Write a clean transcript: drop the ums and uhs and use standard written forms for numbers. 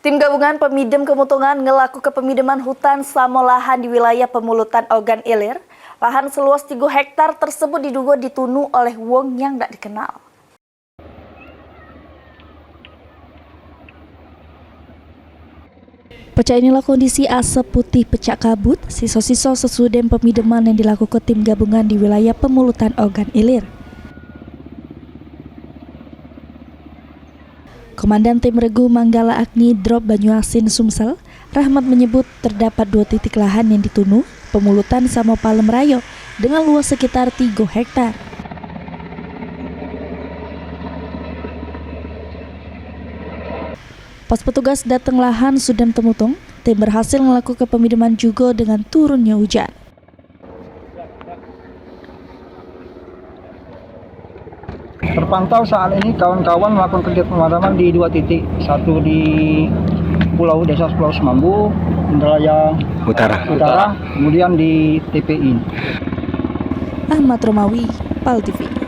Tim gabungan pemidem kemutungan ngelaku kepemideman hutan sama lahan di wilayah pemulutan organ ilir. Lahan seluas 3 hektar tersebut diduga ditunu oleh Wong yang tak dikenal. Pecah inilah kondisi asap putih pecah kabut, sisa-sisa sesudem pemideman yang dilakukan tim gabungan di wilayah pemulutan organ ilir. Komandan Tim Regu Manggala Agni Drop Banyuasin Sumsel, Rahmat menyebut terdapat 2 titik lahan yang ditunu, pemulutan sama Palem dengan luas sekitar 3 hektar. Pas petugas datang lahan Sudam Temutung, tim berhasil melakukan pemideman juga dengan turunnya hujan. Terpantau saat ini kawan-kawan melakukan kegiatan pemadaman di 2 titik, satu di Desa Pulau Semambu, Indralaya Utara, kemudian di TPI. Ahmad Romawi, PALTV.